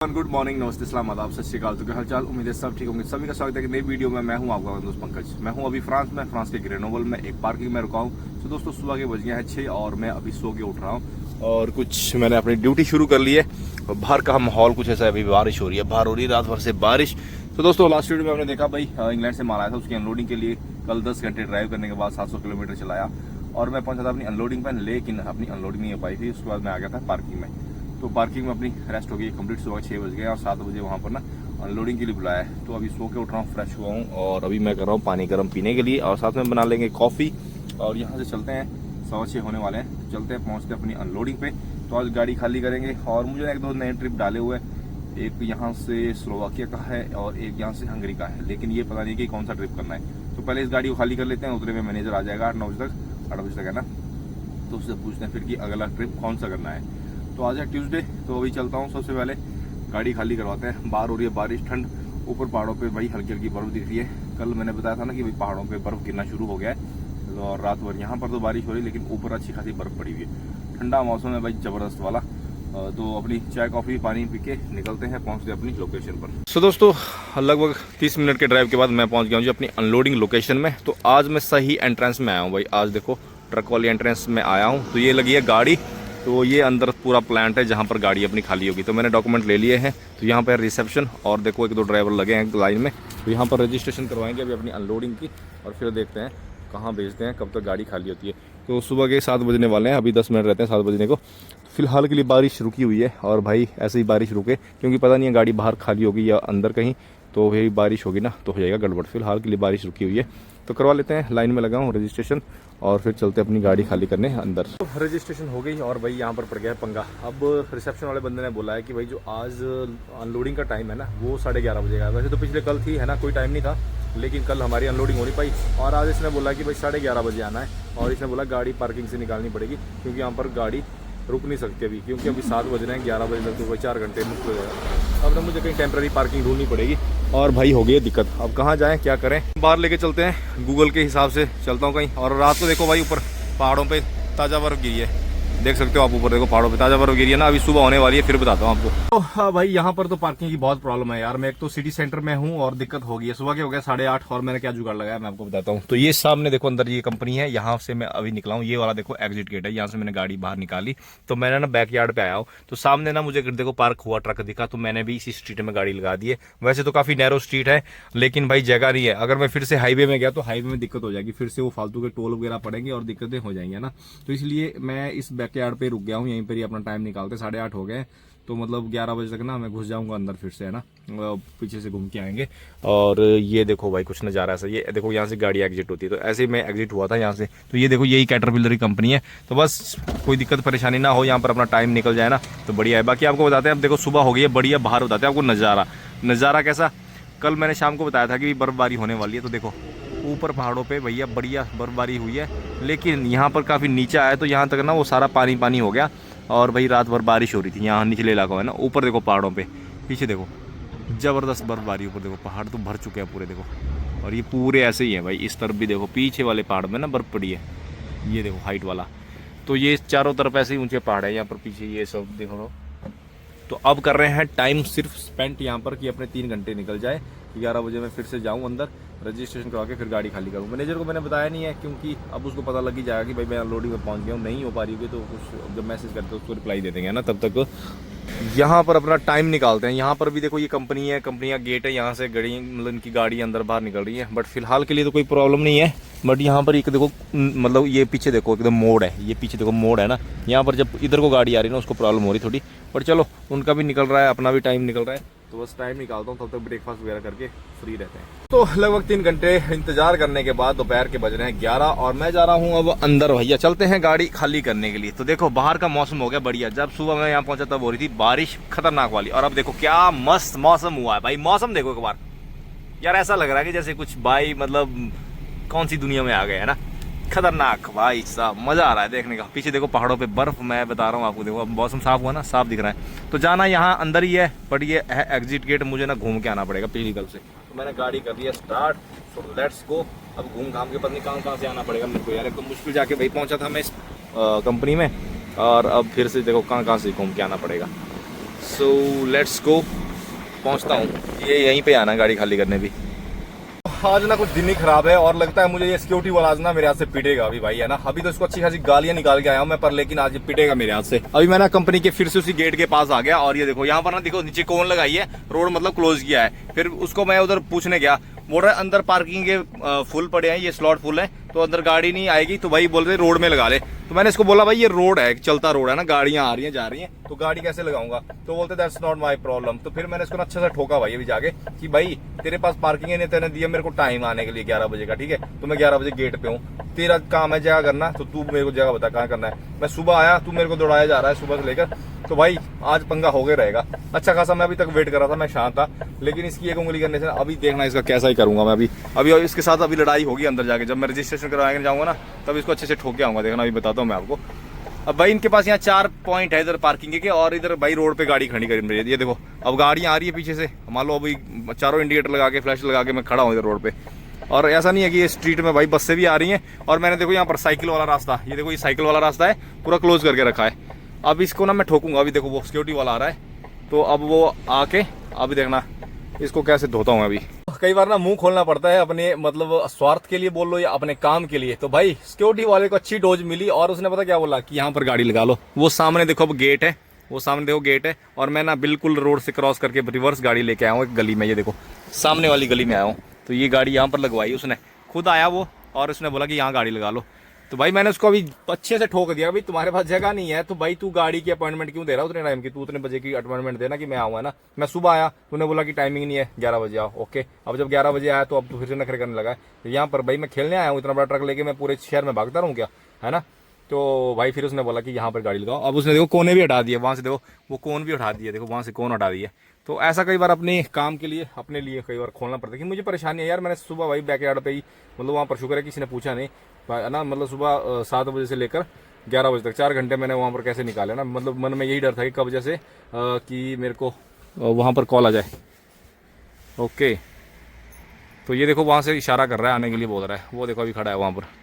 Good morning, नमस्ते, सलाम, आदाब, सत श्री अकाल। तो क्या हालचाल, उम्मीद है सब ठीक होंगे। सभी का स्वागत है कि नई वीडियो में। मैं हूं आपका दोस्त पंकज। मैं हूं अभी फ्रांस के ग्रेनोबल में एक पार्किंग में रुका हूं। तो दोस्तों सुबह के बज गए हैं 6 और मैं अभी सो के उठ रहा हूं और कुछ मैंने अपनी ड्यूटी शुरू कर ली है। बाहर का माहौल कुछ ऐसा है, अभी बारिश हो रही है, बाहर हो रही है रात भर से बारिश। तो दोस्तों लास्ट वीडियो में हमने देखा भाई इंग्लैंड से माल आया था, उसकी अनलोडिंग के लिए कल 10 घंटे ड्राइव करने के बाद 700 किलोमीटर चलाया और मैं पहुंचा था अपनी अनलोडिंग पर, लेकिन अपनी अनलोडिंग नहीं हो पाई थी। उसके बाद मैं आ गया था पार्किंग में। तो पार्किंग में अपनी रेस्ट हो गई कंप्लीट। सुबह 6 बज गए और 7 बजे वहाँ पर ना अनलोडिंग के लिए बुलाया है। तो अभी सो के उठ रहा हूँ, फ्रेश हुआ हूँ और अभी मैं कर रहा हूँ पानी गर्म पीने के लिए और साथ में बना लेंगे कॉफ़ी। और यहाँ से चलते हैं, 6:15 होने वाले हैं, चलते हैं पहुँचते अपनी अनलोडिंग पे। तो आज गाड़ी खाली करेंगे और मुझे एक दो नए ट्रिप डाले हुए हैं। एक यहाँ से स्लोवाकिया का है और एक यहाँ से हंगरी का है, लेकिन ये पता नहीं कि कौन सा ट्रिप करना है। तो पहले इस गाड़ी को खाली कर लेते हैं। उतने में मैनेजर आ जाएगा 8-9 बजे तक, 8 बजे तक है ना। तो उससे पूछते हैं फिर कि अगला ट्रिप कौन सा करना है। तो आज है ट्यूसडे, तो अभी चलता हूँ। सबसे पहले गाड़ी खाली करवाते हैं। बाहर हो रही है बारिश, ठंड, ऊपर पहाड़ों पे भाई हल्की हल्की बर्फ दिख रही है। कल मैंने बताया था ना कि भाई पहाड़ों पे बर्फ गिरना शुरू हो गया है और रात भर यहाँ पर तो बारिश हो रही है, लेकिन ऊपर अच्छी खासी बर्फ पड़ी हुई है। ठंडा मौसम है भाई, जबरदस्त वाला। तो अपनी चाय कॉफ़ी पानी पी के निकलते हैं, पहुँचते अपनी लोकेशन पर। सो दोस्तों लगभग 30 मिनट के ड्राइव के बाद मैं पहुँच गया हूँ जी अपनी अनलोडिंग लोकेशन में। तो आज मैं सही एंट्रेंस में आया हूँ भाई। आज देखो ट्रक वाली एंट्रेंस में आया हूँ। तो ये लगी है गाड़ी, तो ये अंदर पूरा प्लांट है जहाँ पर गाड़ी अपनी खाली होगी। तो मैंने डॉक्यूमेंट ले लिए हैं। तो यहाँ पर रिसेप्शन और देखो एक दो ड्राइवर लगे हैं लाइन में। तो यहाँ पर रजिस्ट्रेशन करवाएंगे अभी अपनी अनलोडिंग की और फिर देखते हैं कहाँ भेजते हैं, कब तक गाड़ी खाली होती है। तो सुबह के 7 बजने वाले हैं, अभी 10 मिनट रहते हैं 7 बजने को। फिलहाल के लिए बारिश रुकी हुई है और भाई ऐसे ही बारिश रुके, क्योंकि पता नहीं है गाड़ी बाहर खाली होगी या अंदर कहीं, तो फिर बारिश होगी ना तो हो जाएगा गड़बड़। फिलहाल के लिए बारिश रुकी हुई है, तो करवा लेते हैं। लाइन में लगा हूँ रजिस्ट्रेशन और फिर चलते अपनी गाड़ी खाली करने अंदर। तो रजिस्ट्रेशन हो गई और भाई यहाँ पर पड़ गया है पंगा। अब रिसेप्शन वाले बंदे ने बोला है कि भाई जो आज अनलोडिंग का टाइम है ना वो 11:30 बजे का। वैसे तो पिछले कल थी है ना, कोई टाइम नहीं था, लेकिन कल हमारी अनलोडिंग हो नहीं पाई और आज इसने बोला कि भाई 11:30 बजे आना है। और इसने बोला गाड़ी पार्किंग से निकालनी पड़ेगी, क्योंकि यहाँ पर गाड़ी रुक नहीं सकती अभी, क्योंकि अभी 7 बज रहे हैं, 11 बजे तक तो वही 4 घंटे मुश्किल हो जाएगा। अब ना मुझे कहीं टेम्प्रेरी पार्किंग ढूंढनी पड़ेगी और भाई हो गई है दिक्कत। अब कहाँ जाएं, क्या करें, बाहर लेके चलते हैं, गूगल के हिसाब से चलता हूँ कहीं। और रात को देखो भाई ऊपर पहाड़ों पे ताज़ा बर्फ गिरी है, देख सकते हो आप, ऊपर देखो पहाड़ों पे ताज़ा बर्फ गिरी है ना। अभी सुबह होने वाली है, फिर बताता हूँ आपको। तो हाँ भाई यहाँ पर तो पार्किंग की बहुत प्रॉब्लम है यार। मैं एक तो सिटी सेंटर में हूँ और दिक्कत हो गई है। सुबह के हो गया 8:30 और मैंने क्या जुगाड़ लगाया मैं आपको बताता हूँ। तो ये सामने देखो अंदर ये कंपनी है, यहाँ से मैं अभी निकला हूँ। ये वाला देखो एग्जिट गेट है, यहाँ से मैंने गाड़ी बाहर निकाली। तो मैंने ना बैक यार्ड पे आया हूँ, तो सामने ना मुझे देखो पार्क हुआ ट्रक दिखा, तो मैंने भी इसी स्ट्रीट में गाड़ी लगा दी है। वैसे तो काफी नैरो स्ट्रीट है, लेकिन भाई जगह नहीं है। अगर मैं फिर से हाईवे में गया तो हाईवे में दिक्कत हो जाएगी, फिर से वो फालतू के टोल वगैरह पड़ेंगे और दिक्कतें हो जाएंगी ना। तो इसलिए मैं इस बैक यार्ड पे रुक गया हूँ, यहीं पर ही अपना टाइम निकालते। 8:30 हो गए, तो मतलब 11 बजे तक ना मैं घुस जाऊंगा अंदर फिर से है ना, पीछे से घूम के आएंगे। और ये देखो भाई कुछ नज़ारा ऐसा, ये देखो यहाँ से गाड़ी एग्जिट होती है। तो ऐसे ही मैं एग्जिट हुआ था यहाँ से। तो ये देखो यही कैटरपिलर की कंपनी है। तो बस कोई दिक्कत परेशानी ना हो, यहाँ पर अपना टाइम निकल जाए ना तो बढ़िया है। बाकी आपको बताते हैं, अब देखो सुबह हो गई है, बढ़िया बाहर बताते हैं आपको नज़ारा कैसा। कल मैंने शाम को बताया था कि बर्फबारी होने वाली है। तो देखो ऊपर पहाड़ों पे भैया बढ़िया बर्फबारी हुई है, लेकिन यहाँ पर काफ़ी नीचा है, तो यहाँ तक ना वो सारा पानी पानी हो गया। और भाई रात भर बारिश हो रही थी यहाँ निचले इलाकों में ना। ऊपर देखो पहाड़ों पे, पीछे देखो ज़बरदस्त बर्फबारी, ऊपर देखो पहाड़ तो भर चुके हैं पूरे देखो। और ये पूरे ऐसे ही है भाई, इस तरफ भी देखो पीछे वाले पहाड़ में ना बर्फ़ पड़ी है, ये देखो हाइट वाला। तो ये चारों तरफ ऐसे ही ऊंचे पहाड़ है, यहाँ पर पीछे ये सब देखो। तो अब कर रहे हैं टाइम सिर्फ स्पेंड यहाँ पर कि अपने 3 घंटे निकल जाए। 11 बजे मैं फिर से जाऊँ अंदर, रजिस्ट्रेशन करवा के फिर गाड़ी खाली करूँ। मैनेजर को मैंने बताया नहीं है, क्योंकि अब उसको पता लग ही जाएगा कि भाई मैं अनलोडिंग में पहुँच गया हूँ, नहीं हो पा रही होगी तो कुछ जब मैसेज करते हैं उसको रिप्लाई दे देंगे ना। तब तक यहाँ पर अपना टाइम निकालते हैं। यहाँ पर भी देखो ये कंपनी का गेट है, यहाँ से गाड़ी मतलब इनकी गाड़ी अंदर बाहर निकल रही है। बट फिलहाल के लिए तो कोई प्रॉब्लम नहीं है। बट यहाँ पर एक देखो मतलब ये पीछे देखो एकदम मोड़ है, ये पीछे देखो मोड़ है ना, यहाँ पर जब इधर को गाड़ी आ रही है ना उसको प्रॉब्लम हो रही थोड़ी। पर चलो उनका भी निकल रहा है, अपना भी टाइम निकल रहा है, तो बस टाइम निकालता हूँ, तब तक ब्रेकफास्ट वगैरह करके फ्री रहते हैं। तो लगभग 3 घंटे इंतजार करने के बाद दोपहर के बज रहे हैं 11 और मैं जा रहा हूँ अब अंदर। भैया चलते हैं गाड़ी खाली करने के लिए। तो देखो बाहर का मौसम हो गया बढ़िया। जब सुबह मैं यहाँ पहुंचा तब हो रही थी बारिश खतरनाक वाली, और अब देखो क्या मस्त मौसम हुआ है भाई। मौसम देखो एक बार यार, ऐसा लग रहा है कि जैसे कुछ भाई मतलब कौन सी दुनिया में आ गए है ना। खतरनाक भाई साहब, मजा आ रहा है देखने का। पीछे देखो पहाड़ों पे बर्फ, मैं बता रहा हूँ आपको, देखो अब मौसम साफ हुआ ना, साफ दिख रहा है। तो जाना यहाँ अंदर ही है, बट ये है एग्जिट गेट, मुझे ना घूम के आना पड़ेगा पिछली गल से। तो मैंने गाड़ी कर दी है स्टार्ट, सो लेट्स गो। अब घूम घाम के पता नहीं कहाँ से आना पड़ेगा मेरे को यार। एक तो मुश्किल जाके भाई पहुँचा था मैं इस कंपनी में, और अब फिर से देखो कहाँ से घूम के आना पड़ेगा। So let's go. पहुंचता हूँ, ये यहीं पे आना गाड़ी खाली करने भी। आज ना कुछ दिन ही खराब है और लगता है मुझे ये सिक्योरिटी वाला आज ना मेरे हाथ से पिटेगा अभी भाई, है ना। अभी तो इसको अच्छी खासी गालियां निकाल के आया हूं मैं, पर लेकिन आज ये पिटेगा मेरे हाथ से। अभी मैं ना कंपनी के फिर से उसी गेट के पास आ गया और ये देखो यहाँ पर ना देखो नीचे कोन लगाई है, रोड मतलब क्लोज किया है। फिर उसको मैं उधर पूछने गया, बोल रहा है अंदर पार्किंग के फुल पड़े हैं, ये स्लॉट फुल है तो अंदर गाड़ी नहीं आएगी। तो भाई बोल रहे रोड में लगा ले। तो मैंने इसको बोला भाई ये रोड है, चलता रोड है ना, गाड़ियां आ रही हैं जा रही हैं, तो गाड़ी कैसे लगाऊंगा। तो बोलते दैट्स नॉट माय प्रॉब्लम। तो फिर मैंने इसको ना अच्छे से ठोका भाई अभी जाके कि भाई तेरे पास पार्किंग है नहीं, तेने दिया मेरे को टाइम आने के लिए 11 बजे का, ठीक है। तो मैं 11 बजे गेट पे हूँ, तेरा काम है जगह करना, तो तू मेरे को जगह बता कहाँ करना है। मैं सुबह आया, तू मेरे को दौड़ाया जा रहा है सुबह से लेकर, तो भाई आज पंगा हो गया रहेगा। अच्छा खासा मैं अभी तक वेट कर रहा था, मैं शांत था, लेकिन इसकी एक उंगली करने से अभी देखना इसका कैसा ही करूंगा मैं। अभी इसके साथ अभी लड़ाई होगी अंदर जाके, जब मैं रजिस्ट्रेशन करवाने जाऊंगा ना तब इसको अच्छे से ठोक के आऊंगा, देखना अभी बताता हूँ मैं आपको। अब भाई इनके पास यहाँ 4 पॉइंट है इधर पार्किंग के, और इधर भाई रोड पे गाड़ी खड़ी करी। ये देखो अब गाड़ियाँ आ रही है पीछे से, मान लो अभी चारों इंडिकेटर लगा के फ्लैश लगा के मैं खड़ा हूँ इधर रोड पे। और ऐसा नहीं है कि ये स्ट्रीट में भाई बस से भी आ रही हैं। और मैंने देखो यहाँ पर साइकिल वाला रास्ता, ये देखो ये साइकिल वाला रास्ता है पूरा क्लोज करके रखा है। अब इसको ना मैं ठोकूंगा, अभी देखो वो सिक्योरिटी वाला आ रहा है, तो अब वो आके अभी देखना इसको कैसे धोता हूँ अभी। कई बार ना मुंह खोलना पड़ता है अपने मतलब स्वार्थ के लिए बोल लो या अपने काम के लिए। तो भाई सिक्योरिटी वाले को अच्छी डोज मिली और उसने पता क्या बोला कि यहाँ पर गाड़ी लगा लो। वो सामने देखो अब गेट है, वो सामने देखो गेट है, और मैं ना बिल्कुल रोड से क्रॉस करके रिवर्स गाड़ी लेके आया हूँ एक गली में, ये देखो सामने वाली गली में आया हूँ। तो ये गाड़ी यहाँ पर लगवाई उसने, खुद आया वो और उसने बोला कि यहाँ गाड़ी लगा लो। तो भाई मैंने उसको अभी अच्छे से ठोक दिया, भाई तुम्हारे पास जगह नहीं है तो भाई तू गाड़ी की अपॉइंटमेंट क्यों दे रहा है उतने टाइम की, तू उतने बजे की अपॉइंटमेंट देना कि मैं आऊँ, ना। मैं सुबह आया, तूने बोला कि टाइमिंग नहीं है 11 बजे आओ, ओके। अब जब 11 बजे आया तो अब तू फिर से नखरे करने लगा है। तो यहाँ पर भाई मैं खेलने आया हूँ, इतना बड़ा ट्रक लेके मैं पूरे शहर में भागता रहूँ क्या, है ना। तो भाई फिर उसने बोला कि यहाँ पर गाड़ी लगाओ। अब उसने देखो कोने भी हटा दिए, वहाँ से देखो वो कोन भी हटा दिया, देखो वहाँ से कोन हटा दिया। तो ऐसा कई बार अपने काम के लिए अपने लिए कई बार खोलना पड़ता है कि मुझे परेशानी है यार। मैंने सुबह भाई बैकयार्ड पे ही मतलब वहाँ पर शुक्र है किसी ने पूछा नहीं, है ना। मतलब सुबह 7 बजे से लेकर 11 बजे तक 4 घंटे मैंने वहाँ पर कैसे निकाले ना। मतलब मन में यही डर था कि कब जैसे कि मेरे को वहाँ पर कॉल आ जाए, ओके। तो ये देखो वहाँ से इशारा कर रहा है आने के लिए बोल रहा है, वो देखो अभी खड़ा है वहाँ पर।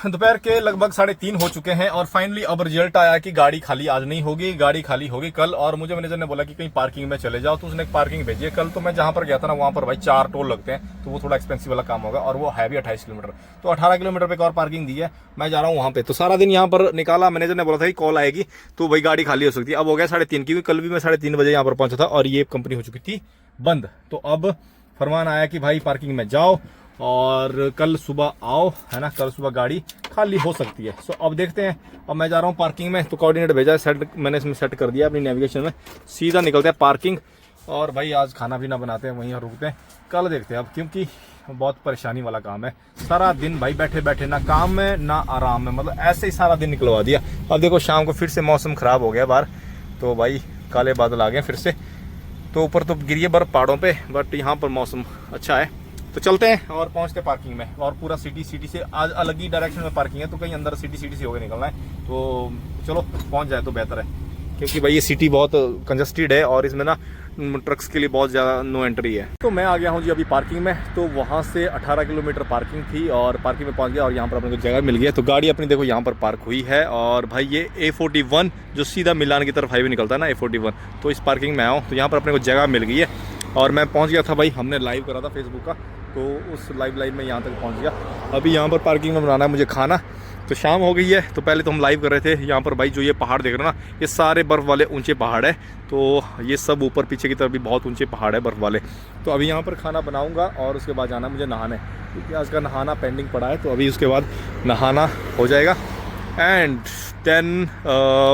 दोपहर के लगभग 3:30 हो चुके हैं और फाइनली अब रिजल्ट आया कि गाड़ी खाली आज नहीं होगी, गाड़ी खाली होगी कल। और मुझे मैनेजर ने बोला कि कहीं पार्किंग में चले जाओ, तो उसने एक पार्किंग भेजी है। कल तो मैं जहां पर गया था ना वहां पर भाई 4 टोल लगते हैं, तो वो थोड़ा एक्सपेंसिव वाला काम होगा, और वो है भी 28 किलोमीटर। तो 18 किलोमीटर पे एक और पार्किंग दी है, मैं जा रहा हूँ वहां पे। तो सारा दिन यहाँ पर निकाला, मैनेजर ने बोला था कि कॉल आएगी तो भाई गाड़ी खाली हो सकती है। अब हो गया 3:30, क्योंकि कल भी मैं 3:30 बजे यहाँ पर पहुंचा था और ये कंपनी हो चुकी थी बंद। तो अब फरमान आया कि भाई पार्किंग में जाओ और कल सुबह आओ, है ना। कल सुबह गाड़ी खाली हो सकती है। सो अब देखते हैं। अब मैं जा रहा हूँ पार्किंग में, तो कोऑर्डिनेट भेजा है, सेट मैंने इसमें सेट कर दिया अपनी नेविगेशन में। सीधा निकलते हैं पार्किंग और भाई आज खाना पीना बनाते हैं, वहीं रुकते हैं। कल देखते हैं अब, क्योंकि बहुत परेशानी वाला काम है। सारा दिन भाई बैठे बैठे ना काम में ना आराम में, मतलब ऐसे ही सारा दिन निकलवा दिया। अब देखो शाम को फिर से मौसम खराब हो गया बाहर, तो भाई काले बादल आ गए फिर से। तो ऊपर तो गिरी है बर्फ पहाड़ों पे, बट यहाँ पर मौसम अच्छा है। तो चलते हैं और पहुंचते हैं पार्किंग में। और पूरा सिटी से आज अलग ही डायरेक्शन में पार्किंग है, तो कहीं अंदर सिटी से होकर निकलना है। तो चलो पहुंच जाए तो बेहतर है, क्योंकि भाई ये सिटी बहुत कंजस्टेड है और इसमें ना ट्रक्स के लिए बहुत ज़्यादा नो एंट्री है। तो मैं आ गया हूँ जी अभी पार्किंग में। तो वहाँ से 18 किलोमीटर पार्किंग थी और पार्किंग में पहुँच गया और यहाँ पर अपने को जगह मिल गई है। तो गाड़ी अपनी देखो यहाँ पर पार्क हुई है। और भाई ये A41 जो सीधा मिलान की तरफ हाईवे निकलता है ना, A41, तो इस पार्किंग में आया हूँ। तो यहाँ पर अपने को जगह मिल गई है और मैं पहुँच गया था भाई, हमने लाइव करा था फेसबुक का, तो उस लाइव में यहाँ तक पहुँच गया। अभी यहाँ पर पार्किंग में बनाना है मुझे खाना। तो शाम हो गई है, तो पहले तो हम लाइव कर रहे थे यहाँ पर भाई। जो ये पहाड़ देख रहे हो ना, ये सारे बर्फ़ वाले ऊंचे पहाड़ है। तो ये सब ऊपर पीछे की तरफ भी बहुत ऊंचे पहाड़ है बर्फ़ वाले। तो अभी यहाँ पर खाना बनाऊँगा और उसके बाद जाना मुझे नहाने, क्योंकि आज का नहाना पेंडिंग पड़ा है। तो अभी उसके बाद नहाना हो जाएगा एंड देन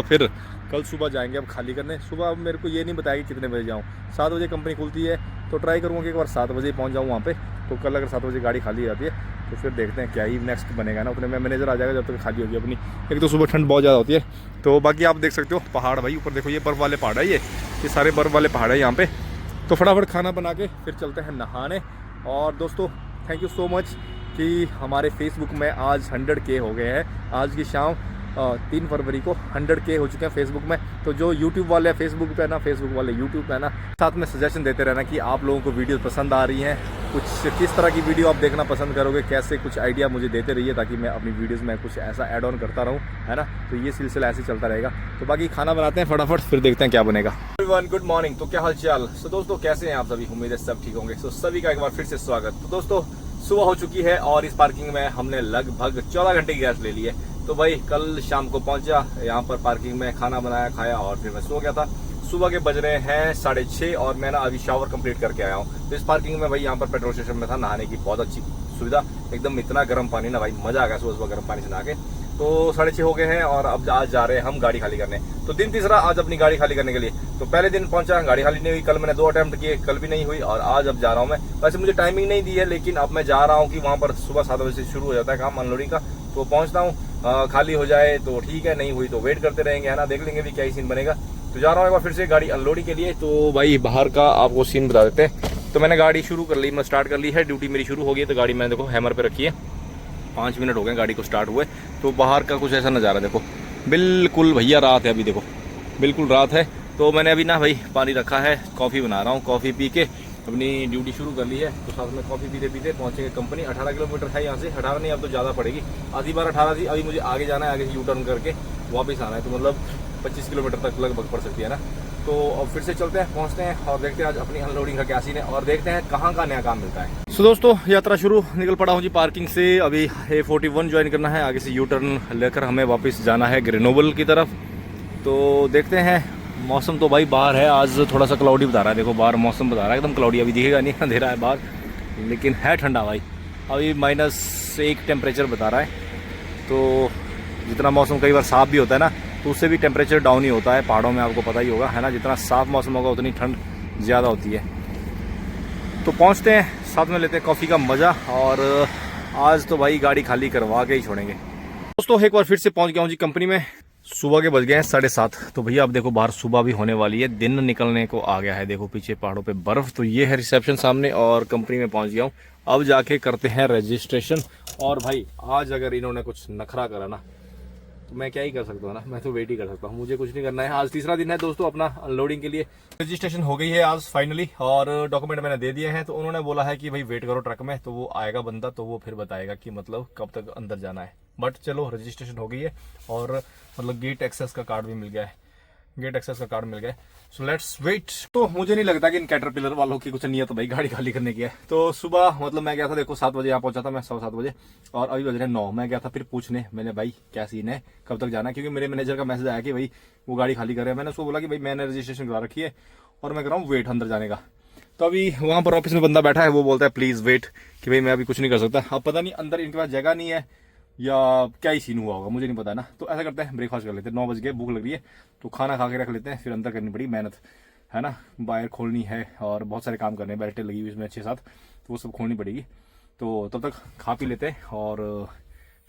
फिर कल सुबह जाएंगे अब खाली करने। सुबह अब मेरे को ये नहीं बताया कि कितने बजे जाऊँ। 7 बजे कंपनी खुलती है, तो ट्राई करूँगा कि एक बार 7 बजे पहुँच जाऊँ वहाँ पे। तो कल अगर 7 बजे गाड़ी खाली जाती है तो फिर देखते हैं क्या ही नेक्स्ट बनेगा ना। उतने में मैनेजर आ जाएगा जब तक खाली होगी अपनी। एक तो सुबह ठंड बहुत ज़्यादा होती है। तो बाकी आप देख सकते हो पहाड़ भाई, ऊपर देखो ये बर्फ़ वाले पहाड़ है, ये सारे बर्फ़ वाले पहाड़ है यहाँ पे। तो फटाफट खाना बना के फिर चलते हैं नहाने। और दोस्तों थैंक यू सो मच कि हमारे फेसबुक में आज 100K हो गए हैं। आज की शाम 3 फरवरी को 100K हो चुके हैं फेसबुक में। तो जो यूट्यूब वाले फेसबुक पे है ना, फेसबुक वाले यूट्यूब पे है ना, साथ में सजेशन देते रहना कि आप लोगों को वीडियो पसंद आ रही हैं कुछ किस तरह की वीडियो आप देखना पसंद करोगे, कैसे कुछ आइडिया मुझे देते रहिए ताकि मैं अपनी वीडियोस में कुछ ऐसा ऐड ऑन करता रहूं, है ना। तो ये सिलसिला ऐसे चलता रहेगा। तो बाकी खाना बनाते हैं फटाफट, फिर देखते हैं क्या बनेगा। Everyone good morning. तो क्या हाल चाल। सो दोस्तों कैसे हैं आप सभी, उम्मीद है सब ठीक होंगे। सो सभी का एक बार फिर से स्वागत। तो दोस्तों सुबह हो चुकी है और इस पार्किंग में हमने लगभग 14 घंटे की गैस ले ली है। तो भाई कल शाम को पहुंचा यहाँ पर पार्किंग में, खाना बनाया खाया और फिर मैं सो गया था। सुबह के बज रहे हैं 6:30 और मैं ना अभी शावर कंप्लीट करके आया हूँ। तो इस पार्किंग में भाई यहाँ पर पेट्रोल स्टेशन में था, नहाने की बहुत अच्छी सुविधा, एकदम इतना गर्म पानी ना भाई, मजा आ गया सुबह सुबह गर्म पानी से नहा के। तो 6:30 हो गए हैं और अब आज जा रहे हैं हम गाड़ी खाली करने। तो दिन तीसरा आज अपनी गाड़ी खाली करने के लिए। तो पहले दिन पहुंचा, गाड़ी खाली नहीं हुई। कल मैंने 2 अटेम्प्ट किए, कल भी नहीं हुई और आज अब जा रहा हूँ मैं। वैसे मुझे टाइमिंग नहीं दी है, लेकिन अब मैं जा रहा हूँ कि वहाँ पर सुबह 7 बजे से शुरू हो जाता है काम अनलोडिंग का। तो पहुँचता हूँ, खाली हो जाए तो ठीक है, नहीं हुई तो वेट करते रहेंगे, है ना। देख लेंगे भी क्या ही सीन बनेगा। तो जा रहा हूँ एक बार फिर से गाड़ी अनलोडिंग के लिए। तो भाई बाहर का आपको सीन बता देते हैं। तो मैंने गाड़ी शुरू कर ली, मैं स्टार्ट कर ली है, ड्यूटी मेरी शुरू हो गई है। तो गाड़ी मैंने देखो हैमर पे रखी है, 5 मिनट हो गए गाड़ी को स्टार्ट हुए। तो बाहर का कुछ ऐसा नज़ारा देखो, बिल्कुल भैया रात है, अभी देखो बिल्कुल रात है। तो मैंने अभी ना भाई पानी रखा है, कॉफ़ी बना रहा हूँ। कॉफ़ी पी के अपनी ड्यूटी शुरू कर ली है। तो साथ में कॉफ़ी पीते पीते पहुँचेंगे कंपनी। 18 किलोमीटर है यहाँ से, 18 नहीं अब तो ज़्यादा पड़ेगी, आधी बार 18 थी। अभी मुझे आगे जाना है, आगे से यू टर्न करके वापस आना है। तो मतलब 25 किलोमीटर तक लगभग पड़ सकती है ना। तो अब फिर से चलते हैं, पहुंचते हैं और देखते हैं आज अपनी अनलोडिंग का क्या सीन है और देखते हैं कहाँ का नया काम मिलता है। सो दोस्तों यात्रा शुरू, निकल पड़ा हूँ जी पार्किंग से। अभी A41 ज्वाइन करना है, आगे से यू टर्न लेकर हमें वापस जाना है ग्रेनोबल की तरफ। तो देखते हैं। मौसम तो भाई बाहर है आज थोड़ा सा क्लाउडी बता रहा है, देखो बाहर मौसम बता रहा है एकदम क्लाउडी, अभी दिखेगा नहीं, अंधेरा है बाहर, लेकिन है ठंडा भाई। अभी -1 टेम्परेचर बता रहा है। तो जितना मौसम कई बार साफ भी होता है ना, तो उससे भी टेम्परेचर डाउन ही होता है पहाड़ों में, आपको पता ही होगा, है ना। जितना साफ मौसम होगा उतनी ठंड ज़्यादा होती है। तो पहुंचते हैं, साथ में लेते हैं कॉफ़ी का मज़ा और आज तो भाई गाड़ी खाली करवा के ही छोड़ेंगे। दोस्तों एक बार फिर से पहुंच गया हूँ जी कंपनी में। सुबह के बज गए हैं 7:30। तो भैया अब देखो बाहर सुबह भी होने वाली है, दिन निकलने को आ गया है। देखो पीछे पहाड़ों पे बर्फ़। तो ये है रिसेप्शन सामने और कंपनी में पहुंच गया हूँ। अब जाके करते हैं रजिस्ट्रेशन। और भाई आज अगर इन्होंने कुछ नखरा करा ना तो मैं क्या ही कर सकता हूँ ना, मैं तो वेट ही कर सकता हूँ, मुझे कुछ नहीं करना है। आज तीसरा दिन है दोस्तों अपना अनलोडिंग के लिए। रजिस्ट्रेशन हो गई है आज फाइनली और डॉक्यूमेंट मैंने दे दिए हैं। तो उन्होंने बोला है कि भाई वेट करो ट्रक में, तो वो आएगा बंदा, तो वो फिर बताएगा कि मतलब कब तक अंदर जाना है। बट चलो रजिस्ट्रेशन हो गई है और मतलब गेट एक्सेस का कार्ड भी मिल गया है, गेट एक्सेस का कार्ड मिल गया। So let's wait. तो मुझे नहीं लगता कि इन कैटरपिलर वालों की कुछ नियत भाई गाड़ी खाली करने की है। तो सुबह मतलब मैं गया था, देखो 7 बजे यहाँ पहुंचा था मैं, 7:15 बजे, और अभी बज रहे 9। मैं गया था फिर पूछने, मैंने भाई क्या सीन है, कब तक जाना है, क्योंकि मेरे मैनेजर का मैसेज आया कि भाई वो गाड़ी खाली कर रहे हैं। मैंने उसको बोला कि भाई मैंने रजिस्ट्रेशन करा रखी है और मैं कर रहा हूँ वेट अंदर जाने का। तो अभी वहाँ पर ऑफिस में बंदा बैठा है, वो बोलता है प्लीज़ वेट, कि भाई मैं अभी कुछ नहीं कर सकता। अब पता नहीं अंदर इनके पास जगह नहीं है या क्या ही सीन हुआ होगा, मुझे नहीं पता ना। तो ऐसा करते हैं ब्रेकफास्ट कर लेते हैं, 9 बज गए, भूख लग रही है, तो खाना खा के रख लेते हैं, फिर अंदर करनी पड़ी मेहनत, है ना। बाहर खोलनी है और बहुत सारे काम करने हैं, बेल्टें लगी हुई इसमें 6-7, तो वो सब खोलनी पड़ेगी। तो तब तक खा पी लेते हैं और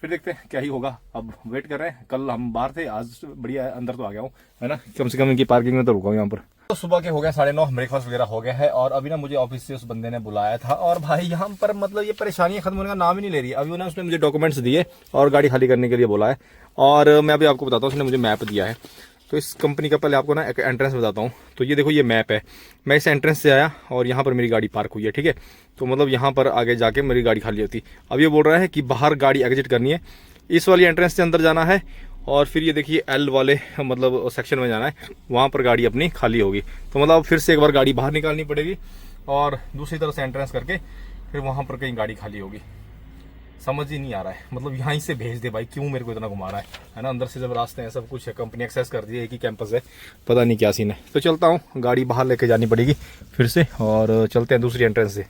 फिर देखते हैं क्या ही होगा। अब वेट कर रहे हैं, कल हम बाहर थे, आज बढ़िया अंदर तो आ गया हूँ, है ना। कम से कम इनकी पार्किंग में तो रुका हूँ यहाँ पर। तो सुबह के हो गए 9:30, ब्रेकफास्ट वगैरह हो गया है और अभी ना मुझे ऑफिस से उस बंदे ने बुलाया था। और भाई यहाँ पर मतलब ये परेशानियां खत्म होने का नाम ही नहीं ले रही। अभी ना उसने मुझे डॉक्यूमेंट्स दिए और गाड़ी खाली करने के लिए बोला है। और मैं अभी आपको बताता हूँ, उसने मुझे मैप दिया है। तो इस कंपनी का पहले आपको ना एक एंट्रेंस बताता हूँ। तो ये देखो ये मैप है, मैं इस एंट्रेंस से आया और यहाँ पर मेरी गाड़ी पार्क हुई है, ठीक है। तो मतलब यहाँ पर आगे जाके मेरी गाड़ी खाली होती। अब ये बोल रहा है कि बाहर गाड़ी एग्जिट करनी है, इस वाली एंट्रेंस से अंदर जाना है और फिर ये देखिए L वाले मतलब सेक्शन में जाना है, वहाँ पर गाड़ी अपनी खाली होगी। तो मतलब फिर से एक बार गाड़ी बाहर निकालनी पड़ेगी और दूसरी तरफ से एंट्रेंस करके फिर वहाँ पर कहीं गाड़ी खाली होगी। समझ ही नहीं आ रहा है, मतलब यहाँ से भेज दे भाई, क्यों मेरे को इतना घुमा रहा है ना। अंदर से जब रास्ते हैं, सब कुछ है, कंपनी एक्सेस कर दी है, एक ही कैंपस है, पता नहीं क्या सीन है। तो चलता हूँ, गाड़ी बाहर लेके जानी पड़ेगी फिर से और चलते हैं दूसरी एंट्रेंस से।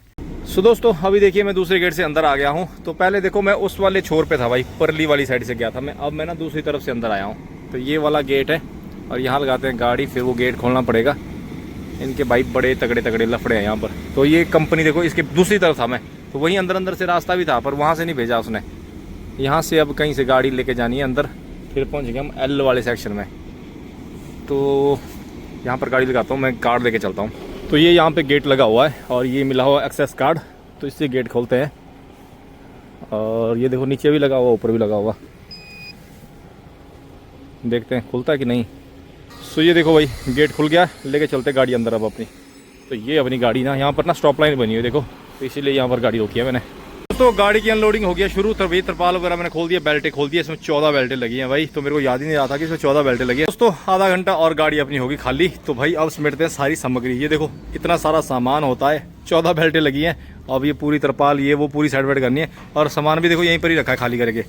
सो दोस्तों अभी देखिए मैं दूसरे गेट से अंदर आ गया हूँ। तो पहले देखो मैं उस वाले छोर पे था भाई, परली वाली साइड से गया था मैं, अब मैं ना दूसरी तरफ से अंदर आया हूँ। तो ये वाला गेट है और यहाँ लगाते हैं गाड़ी, फिर वो गेट खोलना पड़ेगा। इनके भाई बड़े तगड़े तगड़े लफड़े हैं यहाँ पर। तो ये कंपनी देखो इसके दूसरी तरफ था मैं, तो वहीं अंदर से रास्ता भी था, पर वहाँ से नहीं भेजा उसने। यहाँ से अब कहीं से गाड़ी लेके जानी है अंदर, फिर पहुँच गए हम L वाले सेक्शन में। तो यहाँ पर गाड़ी लगाता हूँ मैं, कार्ड लेके चलता हूँ। तो ये यहाँ पे गेट लगा हुआ है और ये मिला हुआ एक्सेस कार्ड, तो इससे गेट खोलते हैं। और ये देखो नीचे भी लगा हुआ, ऊपर भी लगा हुआ, देखते हैं खुलता है कि नहीं। सो ये देखो भाई गेट खुल गया, लेके चलते गाड़ी अंदर अब अपनी। तो ये अपनी गाड़ी ना यहाँ पर ना स्टॉप लाइन बनी हुई है देखो, तो इसीलिए यहाँ पर गाड़ी रोकी है मैंने। तो गाड़ी की अनलोडिंग हो गया शुरू, तभी तरपाल वगैरह मैंने खोल दिया, बेल्टें खोल दिया। इसमें 14 बेल्टें लगी हैं भाई, तो मेरे को याद ही नहीं रहा था कि इसमें 14 बेल्टें लगी हैं। दोस्तों आधा घंटा और गाड़ी अपनी होगी खाली। तो भाई अब समेटते हैं सारी सामग्री। ये देखो इतना सारा सामान होता है, 14 बेल्टें लगी हैं। अब ये पूरी तरपाल ये वो पूरी साइड वेड करनी है, और सामान भी देखो यहीं पर ही रखा है खाली करके।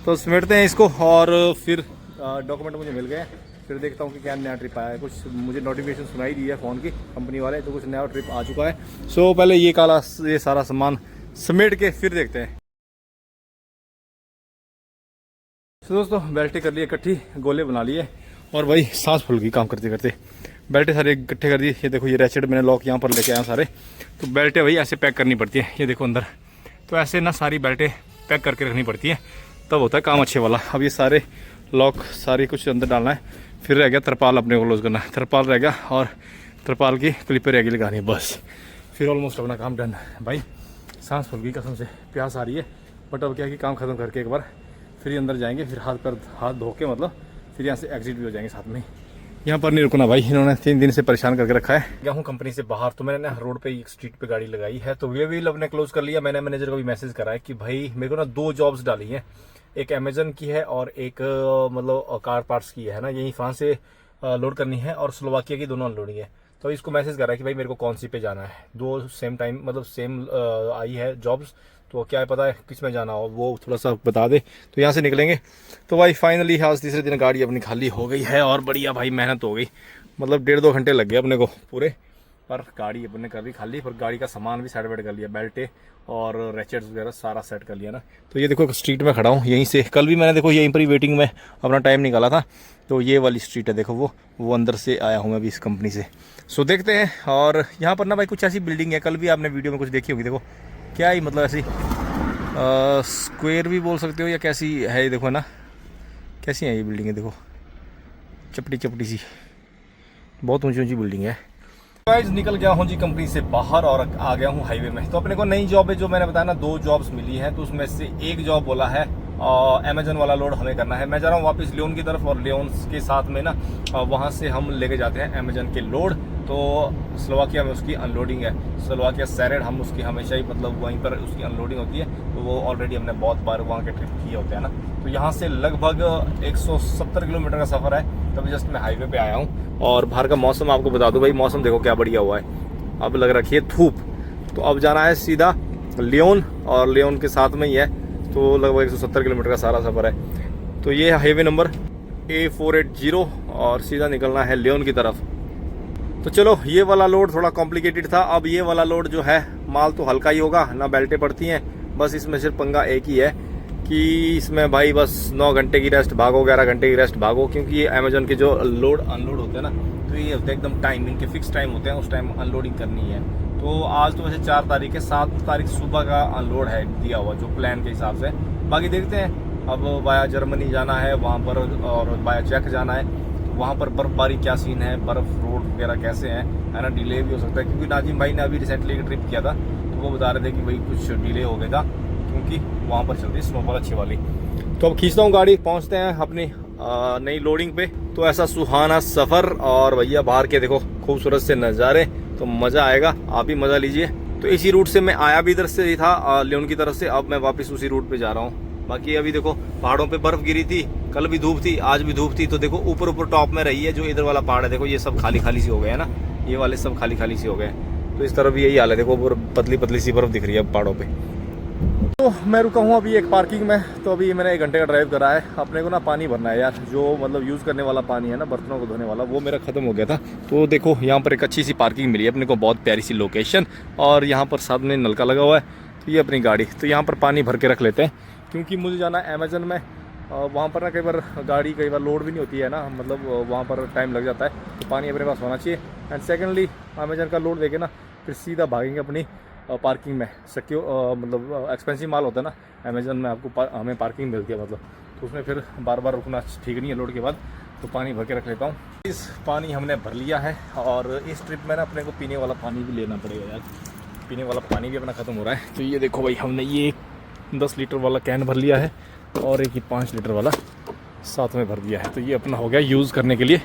तो समेटते हैं इसको, और फिर डॉक्यूमेंट मुझे मिल गए। फिर देखता हूँ कि क्या नया ट्रिप आया है। कुछ मुझे नोटिफिकेशन सुनाई दी है फ़ोन की कंपनी वाले, तो कुछ नया ट्रिप आ चुका है। सो पहले ये सारा सामान समेट के फिर देखते हैं। तो दोस्तों बेल्टें कर लिए इकट्ठी, गोले बना लिए, और भाई सांस फूल गई काम करते करते। बेल्टें सारे इकट्ठे कर दिए। ये देखो ये रैचेट मैंने लॉक यहाँ पर लेके आया सारे। तो बेल्टें भाई ऐसे पैक करनी पड़ती है, ये देखो अंदर। तो ऐसे ना सारी बेल्टें पैक करके रखनी पड़ती है, तब होता है काम अच्छे वाला। अब ये सारे लॉक सारी कुछ अंदर डालना है। फिर रह गया तरपाल अपने को क्लोज करना है, तरपाल रह गया, और तरपाल की क्लिपें रह गई लगानी है, बस फिर ऑलमोस्ट अपना काम डन है। भाई सांस फूल गई कसम से, प्यास आ रही है। बट अब क्या है कि काम खत्म करके एक बार फिर अंदर जाएंगे, फिर हाथ धो के मतलब फिर यहाँ से एग्जिट भी हो जाएंगे साथ में। यहाँ पर नहीं रुकना भाई, इन्होंने 3 दिन से परेशान करके रखा है। गया हूँ कंपनी से बाहर, तो मैंने ना रोड पे एक स्ट्रीट पे गाड़ी लगाई है। तो वे व्हील अपने क्लोज कर लिया। मैंने मैनेजर को भी मैसेज करा है कि भाई मेरे को ना 2 जॉब्स डाली हैं, एक अमेजन की है और एक मतलब कार पार्ट्स की है ना, यही फ्रांस से लोड करनी है, और स्लोवाकिया की दोनों अनलोडिंग है। तो इसको मैसेज करा है कि भाई मेरे को कौन सी पे जाना है। 2 सेम टाइम मतलब सेम आई है जॉब्स, तो क्या है पता है किस में जाना हो वो थोड़ा सा बता दे, तो यहाँ से निकलेंगे। तो भाई फाइनली आज तीसरे दिन गाड़ी अपनी खाली हो गई है, और बढ़िया भाई मेहनत हो गई। मतलब 1.5-2 घंटे लग गए अपने को पूरे, पर गाड़ी अपने कर ली खाली। पर गाड़ी का सामान भी साइड वेड कर लिया, बेल्टे और रैचेट्स वगैरह सारा सेट कर लिया ना। तो ये देखो स्ट्रीट में खड़ा हूँ यहीं से, कल भी मैंने देखो यहीं पर ही वेटिंग में अपना टाइम निकाला था। तो ये वाली स्ट्रीट है देखो, वो अंदर से आया हूँ मैं अभी इस कंपनी से। सो देखते हैं। और यहाँ पर ना भाई कुछ ऐसी बिल्डिंग है, कल भी आपने वीडियो में कुछ देखी होगी। देखो क्या ही मतलब ऐसी स्क्वायर भी बोल सकते हो या कैसी है, ये देखो ना कैसी है ये बिल्डिंग है। देखो चपटी चपटी सी, बहुत ऊंची ऊंची बिल्डिंग है। गाइस निकल गया हूँ जी कंपनी से बाहर, और आ गया हूँ हाईवे में। तो अपने को नई जॉब है, जो मैंने बताया ना 2 जॉब्स मिली हैं। तो उसमें से एक जॉब बोला है अमेजन वाला लोड हमें करना है। मैं जा रहा हूँ वापस लियोन की तरफ, और लियोन के साथ में ना वहाँ से हम लेके जाते हैं अमेजन के लोड। तो स्लोवाकिया में उसकी अनलोडिंग है, स्लोवाकिया सैरेड, हम उसकी हमेशा ही मतलब वहीं पर उसकी अनलोडिंग होती है। तो वो ऑलरेडी हमने बहुत बार वहाँ के ट्रिप किए होते हैं ना। तो यहाँ से लगभग 170 किलोमीटर का सफ़र है। तभी जस्ट मैं हाईवे पे आया हूँ। और बाहर का मौसम आपको बता दूँ भाई, मौसम देखो क्या बढ़िया हुआ है। अब लग रखी है धूप। तो अब जाना है सीधा लियोन, और लियोन के साथ में ही है। तो लगभग 170 किलोमीटर का सारा सफ़र है। तो ये हाईवे नंबर A480, और सीधा निकलना है लियोन की तरफ। तो चलो ये वाला लोड थोड़ा कॉम्प्लिकेटेड था। अब ये वाला लोड जो है माल तो हल्का ही होगा, ना बेल्टें पड़ती हैं। बस इसमें सिर्फ पंगा एक ही है कि इसमें भाई बस 9 घंटे की रेस्ट भागो, 11 घंटे की रेस्ट भागो। क्योंकि ये अमेजन के जो लोड अनलोड होते हैं ना, तो ये होते हैं एकदम टाइम, इनके फिक्स टाइम होते हैं, उस टाइम अनलोडिंग करनी है। तो आज तो वैसे 4 तारीख है, 7 तारीख सुबह का अनलोड है दिया हुआ जो प्लान के हिसाब से। बाकी देखते हैं, अब वाया जर्मनी जाना है वहाँ पर, और वाया चेक जाना है। वहाँ पर बर्फबारी क्या सीन है, बर्फ रोड वगैरह कैसे हैं, है ना। डिले भी हो सकता है, क्योंकि नाजिम भाई ने अभी रिसेंटली एक ट्रिप किया था, तो वो बता रहे थे कि भाई कुछ डिले हो गया था, क्योंकि वहाँ पर चल रही स्नोफॉल अच्छी वाली। तो अब खींचता हूँ गाड़ी, पहुँचते हैं अपनी नई लोडिंग पे। तो ऐसा सुहाना सफ़र, और भैया बाहर के देखो खूबसूरत से नज़ारे, तो मज़ा आएगा, आप भी मज़ा लीजिए। तो इसी रूट से मैं आया भी इधर से ही था, लियोन की तरफ से। अब मैं वापस उसी रूट पे जा रहा हूँ। बाकी अभी देखो पहाड़ों पे बर्फ गिरी थी, कल भी धूप थी, आज भी धूप थी। तो देखो ऊपर ऊपर टॉप में रही है, जो इधर वाला पहाड़ है देखो ये सब खाली खाली सी हो गए है ना, ये वाले सब खाली खाली सी हो गए। तो इस तरफ भी यही हाल है, देखो ऊपर पतली पतली सी बर्फ दिख रही है पहाड़ों पे। तो मैं रुका हूँ अभी एक पार्किंग में। तो अभी मैंने 1 घंटे का ड्राइव करा है। अपने को ना पानी भरना है यार, जो मतलब यूज़ करने वाला पानी है ना, बर्तनों को धोने वाला, वो मेरा ख़त्म हो गया था। तो देखो यहाँ पर एक अच्छी सी पार्किंग मिली है अपने को, बहुत प्यारी सी लोकेशन, और यहाँ पर साथ में नलका लगा हुआ है। तो ये अपनी गाड़ी, तो यहाँ पर पानी भर के रख लेते हैं, क्योंकि मुझे जाना है अमेजन में। वहाँ पर ना कई बार गाड़ी कई बार लोड भी नहीं होती है ना, मतलब वहाँ पर टाइम लग जाता है। तो पानी अपने पास होना चाहिए। एंड सेकेंडली अमेजन का लोड देके ना फिर सीधा भागेंगे अपनी पार्किंग में। सिक्योर मतलब एक्सपेंसिव माल होता है ना अमेजन में, आपको हमें पार्किंग मिलती है मतलब, तो उसमें फिर बार बार रुकना ठीक नहीं है लोड के बाद। तो पानी भर के रख लेता हूँ। इस पानी हमने भर लिया है, और इस ट्रिप में ना अपने को पीने वाला पानी भी लेना पड़ेगा यार, पीने वाला पानी भी अपना ख़त्म हो रहा है। तो ये देखो भाई, हमने ये 10 लीटर वाला कैन भर लिया है, और एक ही 5 लीटर वाला साथ में भर दिया है। तो ये अपना हो गया यूज़ करने के लिए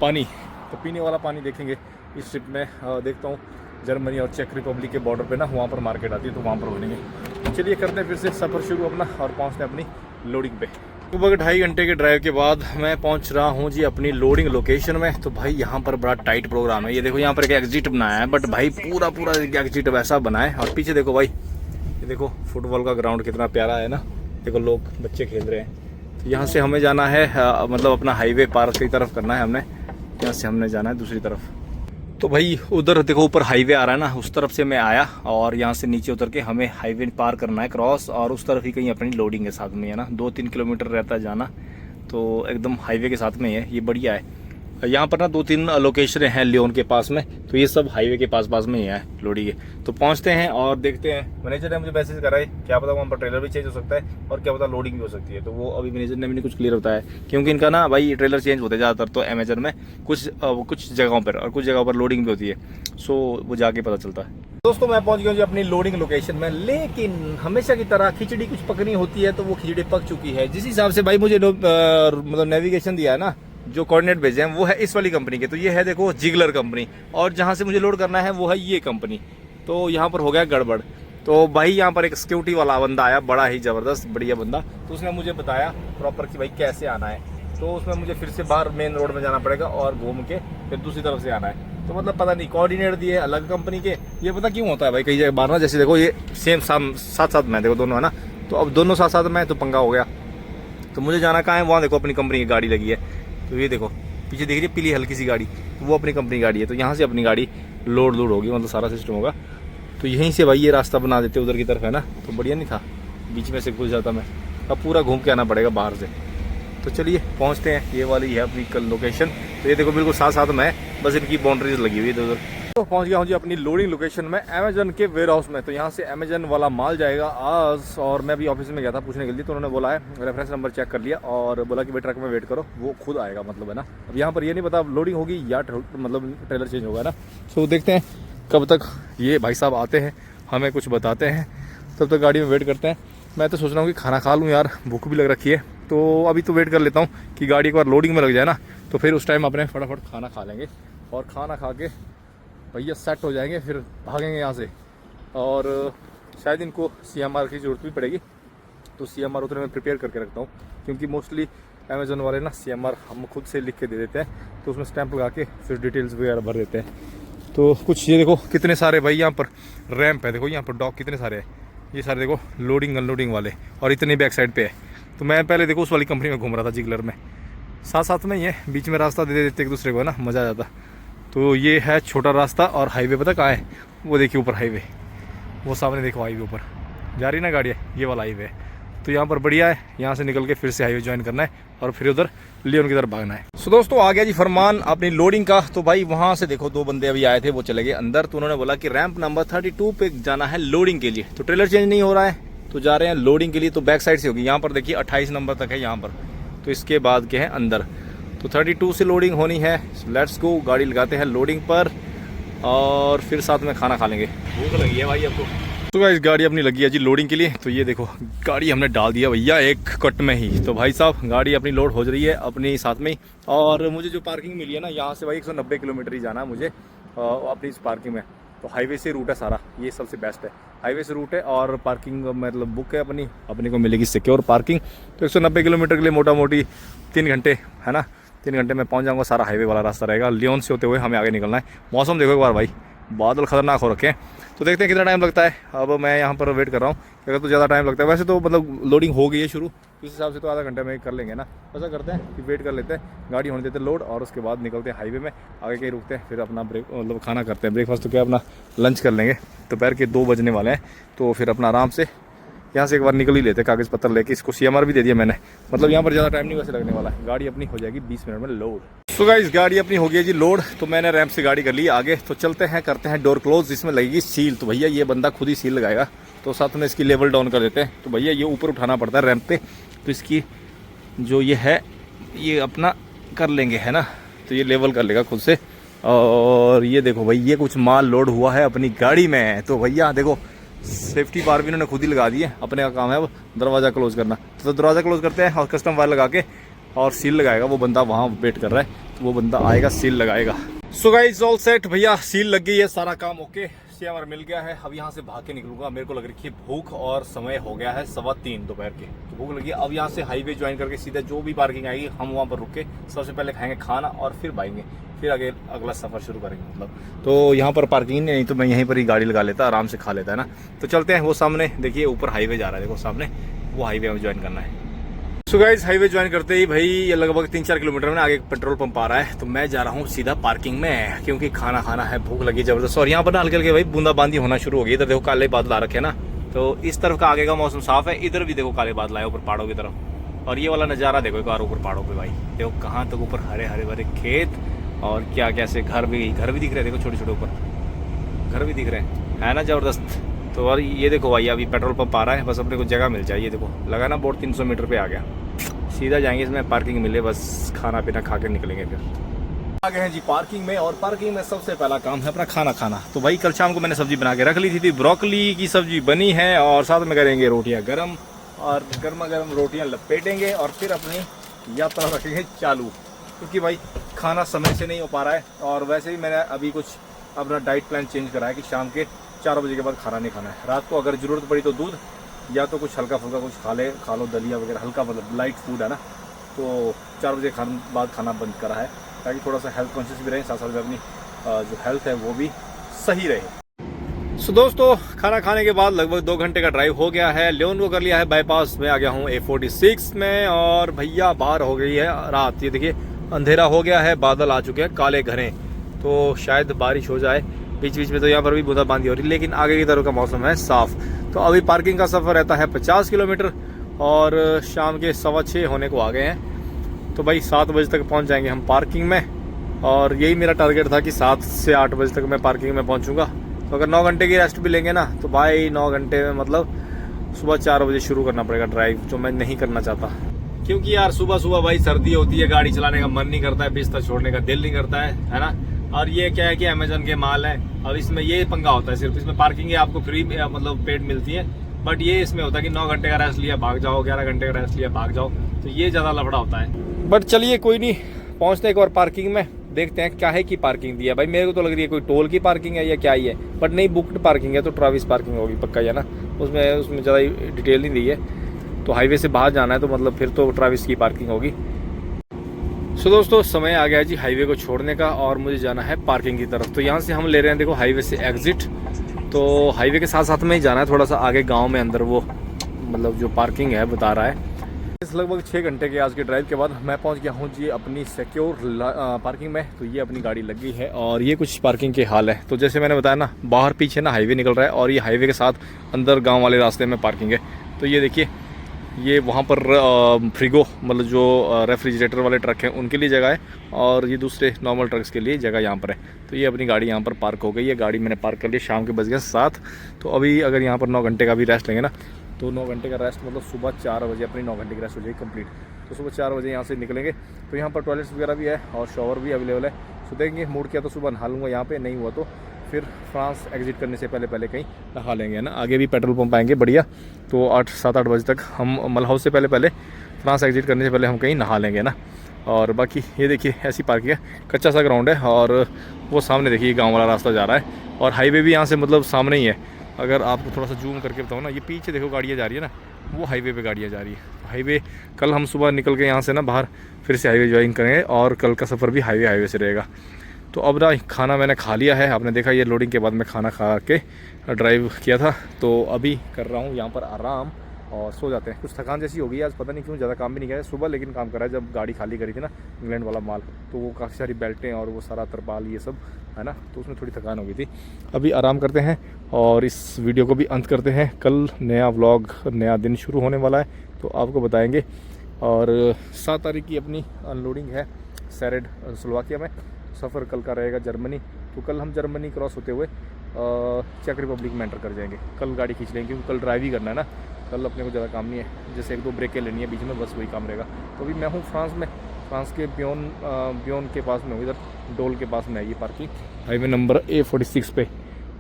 पानी। तो पीने वाला पानी देखेंगे इस ट्रिप में, देखता हूँ जर्मनी और चेक रिपब्लिक के बॉर्डर पे ना वहाँ पर मार्केट आती है, तो वहाँ पर बनेंगे। चलिए करते हैं फिर से सफ़र शुरू अपना और पहुँचते हैं अपनी लोडिंग पे। सुबह 2.5 घंटे के ड्राइव के बाद मैं पहुंच रहा हूं जी अपनी लोडिंग लोकेशन में। तो भाई यहाँ पर बड़ा टाइट प्रोग्राम है। ये देखो यहाँ पर एक एग्जिट बनाया है, बट भाई पूरा एग्जिट वैसा बना है। और पीछे देखो भाई, ये देखो फुटबॉल का ग्राउंड कितना प्यारा है ना। देखो लोग बच्चे खेल रहे हैं। तो यहाँ से हमें जाना है मतलब अपना हाईवे पार की तरफ करना है हमने। यहाँ से हमने जाना है दूसरी तरफ। तो भाई उधर देखो ऊपर हाईवे आ रहा है ना, उस तरफ से मैं आया और यहाँ से नीचे उतर के हमें हाईवे पार करना है क्रॉस, और उस तरफ ही कहीं अपनी लोडिंग के साथ में है ना। 2-3 किलोमीटर रहता है जाना, तो एकदम हाईवे के साथ में है। ये बढ़िया है। यहाँ पर ना 2-3 लोकेशन हैं लियोन के पास में, तो ये सब हाईवे के पास में ही है लोडी के। तो पहुँचते हैं और देखते हैं। मैनेजर ने मुझे मैसेज करा है, क्या पता वहाँ पर ट्रेलर भी चेंज हो सकता है और क्या पता लोडिंग भी हो सकती है। तो वो अभी मैनेजर ने भी कुछ क्लियर बताया, क्योंकि इनका ना भाई ट्रेलर चेंज होते हैं ज़्यादातर तो अमेजन में कुछ जगहों पर, और कुछ जगहों पर लोडिंग भी होती है। सो वो जाके पता चलता है। दोस्तों मैं पहुंच गया हूँ अपनी लोडिंग लोकेशन में, लेकिन हमेशा की तरह खिचड़ी कुछ पकनी होती है, तो वो खिचड़ी पक चुकी है। जिस हिसाब से भाई मुझे मतलब नेविगेशन दिया है ना, जो कोऑर्डिनेट भेजे हैं वो है इस वाली कंपनी के। तो ये है देखो जिगलर कंपनी, और जहाँ से मुझे लोड करना है वो है ये कंपनी। तो यहाँ पर हो गया गड़बड़। तो भाई यहाँ पर एक सिक्योरिटी वाला बंदा आया, बड़ा ही ज़बरदस्त बढ़िया बंदा। तो उसने मुझे बताया प्रॉपर कि भाई कैसे आना है। तो उसमें मुझे फिर से बाहर मेन रोड में जाना पड़ेगा और घूम के फिर दूसरी तरफ से आना है। तो मतलब पता नहीं कोऑर्डिनेट दिए अलग कंपनी के, ये पता क्यों होता है भाई कई जगह बाहर ना। जैसे देखो ये सेम साथ साथ में देखो दोनों है ना, तो अब दोनों साथ साथ में तो पंगा हो गया। तो मुझे जाना कहाँ है, वहाँ देखो अपनी कंपनी की गाड़ी लगी है। तो ये देखो पीछे देख रही है पीली हल्की सी गाड़ी, तो वो अपनी कंपनी गाड़ी है। तो यहाँ से अपनी गाड़ी लोड होगी, मतलब सारा सिस्टम होगा। तो यहीं से भाई ये रास्ता बना देते उधर की तरफ है ना, तो बढ़िया नहीं था, बीच में से घुस जाता मैं। अब पूरा घूम के आना पड़ेगा बाहर से। तो चलिए पहुँचते हैं, ये वाली है अपनी कल लोकेशन। तो ये देखो बिल्कुल साथ साथ में, बस इनकी बाउंड्रीज लगी हुई है इधर। तो पहुँच गया हूँ जी अपनी लोडिंग लोकेशन में, अमेजन के वेयर हाउस में। तो यहाँ से अमेजन वाला माल जाएगा आज, और मैं भी ऑफिस में गया था पूछने के लिए, तो उन्होंने बोला है, रेफरेंस नंबर चेक कर लिया और बोला कि भाई ट्रक में वेट करो, वो खुद आएगा मतलब है ना। अब यहाँ पर ये नहीं पता लोडिंग होगी या मतलब ट्रेलर चेंज होगा ना। तो देखते हैं कब तक ये भाई साहब आते हैं, हमें कुछ बताते हैं, तब तक गाड़ी में वेट करते हैं। मैं तो सोच रहा हूँ कि खाना खा लूँ यार, भूख भी लग रखी है। तो अभी तो वेट कर लेता हूँ कि गाड़ी एक बार लोडिंग में लग जाए ना, तो फिर उस टाइम अपने फटाफट खाना खा लेंगे, और खाना खा के भैया सेट हो जाएंगे, फिर भागेंगे यहाँ से। और शायद इनको CMR की ज़रूरत भी पड़ेगी, तो CMR उतने में प्रिपेयर करके रखता हूँ, क्योंकि मोस्टली अमेजन वाले ना CMR हम खुद से लिख के दे देते हैं, तो उसमें स्टैंप लगा के फिर डिटेल्स वगैरह भर देते हैं। तो कुछ ये देखो कितने सारे भाई यहाँ पर रैंप है, देखो यहाँ पर डॉक कितने सारे हैं, ये सारे देखो लोडिंग अनलोडिंग वाले, और इतने बैक साइड पे है। तो मैं पहले देखो उस वाली कंपनी में घूम रहा था जिगलर में, साथ साथ में ही है, बीच में रास्ता दे देते एक दूसरे को है ना, मज़ा आ जाता। तो ये है छोटा रास्ता, और हाईवे पता कहाँ है, वो देखिए ऊपर हाईवे, वो सामने देखो हाईवे ऊपर जा रही ना गाड़ी, ये वाला हाईवे है। तो यहाँ पर बढ़िया है, यहाँ से निकल के फिर से हाईवे ज्वाइन करना है और फिर उधर लियोन की तरफ भागना है। सो दोस्तों आ गया जी फरमान अपनी लोडिंग का। तो भाई वहाँ से देखो 2 बंदे अभी आए थे, वो चले गए अंदर। तो उन्होंने बोला कि रैंप नंबर 32 पे जाना है लोडिंग के लिए। तो ट्रेलर चेंज नहीं हो रहा है, तो जा रहे हैं लोडिंग के लिए। तो बैक साइड से होगी, यहाँ पर देखिए 28 नंबर तक है यहाँ पर, तो इसके बाद के हैं अंदर। तो 32 से लोडिंग होनी है। लेट्स गो, गाड़ी लगाते हैं लोडिंग पर और फिर साथ में खाना खा लेंगे, भूख लगी है भाई आपको। तो गाइस गाड़ी अपनी लगी है जी लोडिंग के लिए। तो ये देखो गाड़ी हमने डाल दिया भैया एक कट में ही। तो भाई साहब गाड़ी अपनी लोड हो रही है अपनी साथ में ही, और मुझे जो पार्किंग मिली है ना, यहाँ से भाई 190 किलोमीटर ही जाना है मुझे अपनी इस पार्किंग में। तो हाईवे से रूट है सारा, ये सबसे बेस्ट है, हाईवे से रूट है और पार्किंग मतलब बुक है अपनी को मिलेगी सिक्योर पार्किंग। तो 190 किलोमीटर के लिए मोटा मोटी 3 घंटे है ना, 3 घंटे में पहुंच जाऊंगा। सारा हाईवे वाला रास्ता रहेगा, लियोन से होते हुए हमें आगे निकलना है। मौसम देखो एक बार भाई, बादल खतरनाक हो रखे हैं। तो देखते हैं कितना टाइम लगता है। अब मैं यहाँ पर वेट कर रहा हूँ, अगर तो ज़्यादा टाइम लगता है, वैसे तो मतलब लोडिंग हो गई है शुरू, इस हिसाब से तो आधा घंटे में कर लेंगे ना। ऐसा करते हैं कि वेट कर लेते हैं, गाड़ी होने देते हैं लोड, और उसके बाद निकलते हैं हाईवे में, आगे कहीं रुकते हैं, फिर अपना ब्रेक मतलब खाना करते हैं। ब्रेकफास्ट तो क्या, अपना लंच कर लेंगे। दोपहर के 2 बजने वाले हैं, तो फिर अपना आराम से यहाँ से एक बार निकल ही लेते हैं कागज़ पत्तर लेके। इसको CMR भी दे दिया मैंने, मतलब यहाँ पर ज़्यादा टाइम नहीं वैसे लगने वाला है। गाड़ी अपनी हो जाएगी 20 मिनट में लोड। तो गाइस गाड़ी अपनी हो गई है जी लोड। तो मैंने रैंप से गाड़ी कर ली आगे। तो चलते हैं, करते हैं डोर क्लोज, जिसमें लगेगी सील। तो भैया ये बंदा खुद ही सील लगाएगा, तो साथ में इसकी लेवल डाउन कर देते हैं। तो भैया ये ऊपर उठाना पड़ता है रैंप पे, तो इसकी जो ये है ये अपना कर लेंगे है ना, तो ये लेवल कर लेगा खुद से। और ये देखो भाई ये कुछ माल लोड हुआ है अपनी गाड़ी में। तो भैया देखो सेफ्टी बार भी इन्होंने खुद ही लगा दी है, अपने का काम है अब दरवाज़ा क्लोज करना। तो दरवाज़ा क्लोज करते हैं और कस्टम वायर लगा के और सील लगाएगा वो बंदा, वहाँ वेट कर रहा है, तो वो बंदा आएगा सील लगाएगा। सो गाइस ऑल सेट भैया, सील लग गई है, सारा काम ओके, हमारा मिल गया है। अब यहाँ से भाग के निकलूंगा, मेरे को लग रही है भूख और समय हो गया है 3:15 दोपहर के, तो भूख लगी। अब यहाँ से हाईवे ज्वाइन करके सीधा जो भी पार्किंग आएगी हम वहाँ पर रुक के सबसे पहले खाएंगे खाना और फिर भागेंगे, फिर आगे अगला सफर शुरू करेंगे। मतलब तो यहाँ पर पार्किंग नहीं तो मैं यहीं पर ही गाड़ी लगा लेता, आराम से खा लेता है ना। तो चलते हैं, वो सामने देखिए ऊपर हाईवे जा रहा है, देखो सामने वो हाईवे हमें ज्वाइन करना है। सो गाइस हाईवे ज्वाइन करते ही भाई ये लगभग 3-4 किलोमीटर में आगे पेट्रोल पंप आ रहा है, तो मैं जा रहा हूँ सीधा पार्किंग में, क्योंकि खाना खाना है, भूख लगी जबरदस्त। और यहाँ पर ना हल्के हल्के भाई बूंदाबांदी होना शुरू हो गई। इधर देखो काले बादल आ रखे हैं ना, तो इस तरफ का आगे का मौसम साफ है, इधर भी देखो काले बादल आए ऊपर पहाड़ों की तरफ। और ये वाला नज़ारा देखो एक बार ऊपर पहाड़ों पे भाई, देखो कहाँ तक ऊपर हरे हरे भरे खेत और क्या कैसे घर भी दिख रहे हैं, देखो छोटे छोटे ऊपर घर भी दिख रहे हैं, है ना जबरदस्त। तो और ये देखो भाई अभी पेट्रोल पंप आ रहा है, बस अपने को जगह मिल जाए। ये देखो लगा ना बोर्ड 300 मीटर पे आ गया, सीधा जाएंगे, इसमें पार्किंग मिले, बस खाना पीना खा के निकलेंगे। फिर आ गए हैं जी पार्किंग में, और पार्किंग में सबसे पहला काम है अपना खाना खाना। तो भाई कल शाम को मैंने सब्जी बना के रख ली थी, ब्रोकली की सब्जी बनी है, और साथ में करेंगे रोटियां गरम, और गर्मा गर्म रोटियां लपेटेंगे और फिर अपनी यात्रा रखेंगे चालू, क्योंकि भाई खाना समय से नहीं हो पा रहा है। और वैसे भी मैंने अभी कुछ अपना डाइट प्लान चेंज करा है कि शाम के 4 बजे के बाद खाना नहीं खाना है। रात को अगर ज़रूरत पड़ी तो दूध या तो कुछ हल्का फुल्का कुछ खा लो, दलिया वगैरह, हल्का मतलब लाइट फूड है ना। तो 4 बजे बाद खाना बंद करा है, ताकि थोड़ा सा हेल्थ कॉन्शियस भी रहे, साथ साथ में अपनी जो हेल्थ है वो भी सही रहे। सो दोस्तों खाना खाने के बाद लगभग 2 घंटे का ड्राइव हो गया है, लेन को कर लिया है बाईपास में, आ गया हूँ A46 में। और भैया बाहर हो गई है रात, ये देखिए अंधेरा हो गया है, बादल आ चुके हैं काले घने, तो शायद बारिश हो जाए। बीच बीच में तो यहाँ पर भी बूंदाबांदी हो रही है, लेकिन आगे की तरफ का मौसम है साफ। तो अभी पार्किंग का सफ़र रहता है 50 किलोमीटर, और शाम के 6:15 होने को आ गए हैं। तो भाई 7 बजे तक पहुँच जाएंगे हम पार्किंग में, और यही मेरा टारगेट था कि 7 से 8 बजे तक मैं पार्किंग में पहुँचूँगा। तो अगर 9 घंटे की रेस्ट भी लेंगे ना, तो भाई 9 घंटे में मतलब सुबह 4 बजे शुरू करना पड़ेगा ड्राइव, जो मैं नहीं करना चाहता। क्योंकि यार सुबह सुबह भाई सर्दी होती है, गाड़ी चलाने का मन नहीं करता है, बिस्तर छोड़ने का दिल नहीं करता है ना। और ये क्या है कि अमेजन के माल है, अब इसमें ये पंगा होता है, सिर्फ इसमें पार्किंग आपको फ्री मतलब पेड मिलती है, बट ये इसमें होता है कि 9 घंटे का रेस्ट लिया भाग जाओ, 11 घंटे का रेस्ट लिया भाग जाओ, तो ये ज़्यादा लफड़ा होता है। बट चलिए कोई नहीं, पहुँचते एक और पार्किंग में, देखते हैं क्या है कि पार्किंग दिया। भाई मेरे को तो लग रही है कोई टोल की पार्किंग है या क्या ही है, बट नहीं बुक्ड पार्किंग है, तो ट्रैविस पार्किंग होगी पक्का, है ना। उसमें ज़्यादा डिटेल नहीं दी है, तो हाईवे से बाहर जाना है तो मतलब फिर तो ट्रैविस की पार्किंग होगी। सो दोस्तों समय आ गया जी हाईवे को छोड़ने का, और मुझे जाना है पार्किंग की तरफ। तो यहाँ से हम ले रहे हैं देखो हाईवे से एग्जिट, तो हाईवे के साथ साथ में ही जाना है, थोड़ा सा आगे गांव में अंदर वो मतलब जो पार्किंग है बता रहा है। इस लगभग 6 घंटे के आज के ड्राइव के बाद मैं पहुँच गया हूँ जी अपनी सिक्योर पार्किंग में। तो ये अपनी गाड़ी लगी है, और ये कुछ पार्किंग के हाल है। तो जैसे मैंने बताया ना, बाहर पीछे ना हाईवे निकल रहा है, और ये हाईवे के साथ अंदर गाँव वाले रास्ते में पार्किंग है। तो ये देखिए, ये वहाँ पर फ्रिगो मतलब जो रेफ्रिजरेटर वाले ट्रक हैं उनके लिए जगह है, और ये दूसरे नॉर्मल ट्रक्स के लिए जगह यहाँ पर है। तो ये अपनी गाड़ी यहाँ पर पार्क हो गई है, गाड़ी मैंने पार्क कर ली। शाम के बज गए 7, तो अभी अगर यहाँ पर 9 घंटे का भी रेस्ट लेंगे ना, तो 9 घंटे का रेस्ट मतलब सुबह 4 बजे अपनी 9 घंटे की रेस्ट हो जाएगी कंप्लीट। तो सुबह 4 बजे यहाँ से निकलेंगे। तो यहाँ पर टॉयलेट्स वगैरह भी है और शॉवर भी अवेलेबल है। तो देखेंगे मूड किया तो सुबह नहा लूँगा यहाँ पे, नहीं हुआ तो फिर फ्रांस एग्जिट करने से पहले कहीं नहा लेंगे ना। आगे भी पेट्रोल पंप आएंगे बढ़िया, तो 7-8 बजे तक हम मलहाउस से पहले फ्रांस एग्जिट करने से पहले हम कहीं नहा लेंगे ना। और बाकी ये देखिए ऐसी पार्किंग है, कच्चा सा ग्राउंड है, और वो सामने देखिए गाँव वाला रास्ता जा रहा है, और हाईवे भी यहाँ से मतलब सामने ही है। अगर आपको थोड़ा सा जूम करके बताऊँ ना, ये पीछे देखो गाड़ियाँ जा रही है ना, वो हाईवे पे गाड़ियाँ जा रही है। हाईवे कल हम सुबह निकल के यहाँ से ना बाहर फिर से हाईवे ज्वाइन करेंगे, और कल का सफ़र भी हाईवे से रहेगा। तो अब ना खाना मैंने खा लिया है, आपने देखा ये लोडिंग के बाद मैं खाना खा के ड्राइव किया था। तो अभी कर रहा हूँ यहाँ पर आराम, और सो जाते हैं। कुछ थकान जैसी हो गई आज, पता नहीं क्यों, ज़्यादा काम भी नहीं किया है सुबह, लेकिन काम करा है। जब गाड़ी खाली करी थी ना इंग्लैंड वाला माल, तो वो काफ़ी सारी बेल्टें और वो सारा तरपाल ये सब है ना, तो उसमें थोड़ी थकान हो गई थी। अभी आराम करते हैं और इस वीडियो को भी अंत करते हैं। कल नया व्लॉग, नया दिन शुरू होने वाला है, तो आपको बताएंगे। और 7 तारीख की अपनी अनलोडिंग है सेरेड स्लोवाकिया में। सफ़र कल का रहेगा जर्मनी, तो कल हम जर्मनी क्रॉस होते हुए चेक रिपब्लिक में एंटर कर जाएंगे। कल गाड़ी खींच लेंगे, क्योंकि कल ड्राइव ही करना है ना। कल अपने को ज़्यादा काम नहीं है, जैसे 1-2 ब्रेकें लेनी है बीच में, बस वही काम रहेगा। तो अभी मैं हूँ फ्रांस में, फ्रांस के बियोन के पास में हूँ, इधर डोल के पास में है ये पार्किंग, हाईवे नंबर A46 पे।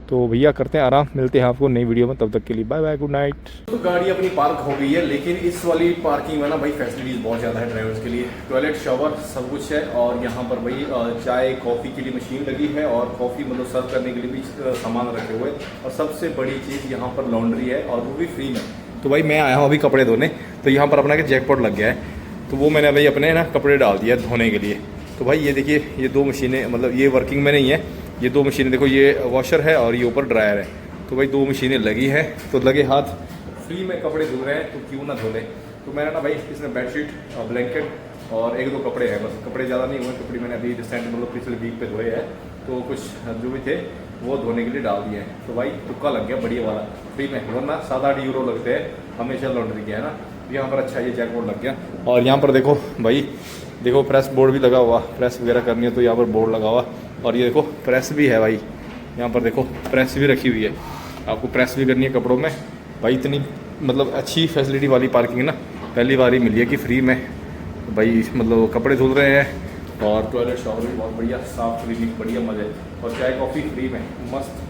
तो भैया करते हैं आराम, मिलते हैं आपको नई वीडियो में, तब तक के लिए बाय बाय, गुड नाइट। तो गाड़ी अपनी पार्क हो गई है, लेकिन इस वाली पार्किंग में ना भाई फैसिलिटीज़ बहुत ज़्यादा है ड्राइवर्स के लिए, टॉयलेट शावर सब कुछ है, और यहाँ पर भाई चाय कॉफ़ी के लिए मशीन लगी है, और कॉफ़ी मतलब सर्व करने के लिए भी सामान रखे हुए, और सबसे बड़ी चीज़ यहाँ पर लॉन्ड्री है, और वो भी फ्री में। तो भाई मैं आया हूँ अभी कपड़े धोने, तो यहाँ पर अपना के जैकपॉट लग गया है, तो वो मैंने भाई अपने ना कपड़े डाल दिया धोने के लिए। तो भाई ये देखिए, ये दो मशीनें, मतलब ये वर्किंग में नहीं है, ये दो मशीनें देखो, ये वॉशर है और ये ऊपर ड्रायर है। तो भाई दो मशीनें लगी हैं, तो लगे हाथ फ्री में कपड़े धुल रहे हैं, तो क्यों ना धो लें। तो मैंने ना भाई इसमें बेडशीट, ब्लैंकेट और एक दो कपड़े हैं, बस कपड़े ज़्यादा नहीं हुए, कपड़े मैंने अभी रिसेंट मतलब पिछले वीक पे धोए हैं, तो कुछ जो भी थे वो धोने के लिए डाल दिए हैं। तो भाई तुक्का लग गया बढ़िया वाला फ्री में, वरना 7-8 यूरो लगते हैं हमेशा लॉन्ड्री के, है ना। यहाँ पर अच्छा ये जैकपॉट लग गया, और यहाँ पर देखो भाई, देखो प्रेस बोर्ड भी लगा हुआ, प्रेस वगैरह करनी है तो यहाँ पर बोर्ड लगा हुआ, और ये देखो प्रेस भी है भाई, यहाँ पर देखो प्रेस भी रखी हुई है, आपको प्रेस भी करनी है कपड़ों में। भाई इतनी मतलब अच्छी फैसिलिटी वाली पार्किंग ना पहली बार ही मिली है कि फ्री में भाई मतलब कपड़े धुल रहे हैं, और टॉयलेट शावर भी बहुत बढ़िया साफ क्लीनिक बढ़िया मज़े, और चाय कॉफ़ी फ्री में मस्त।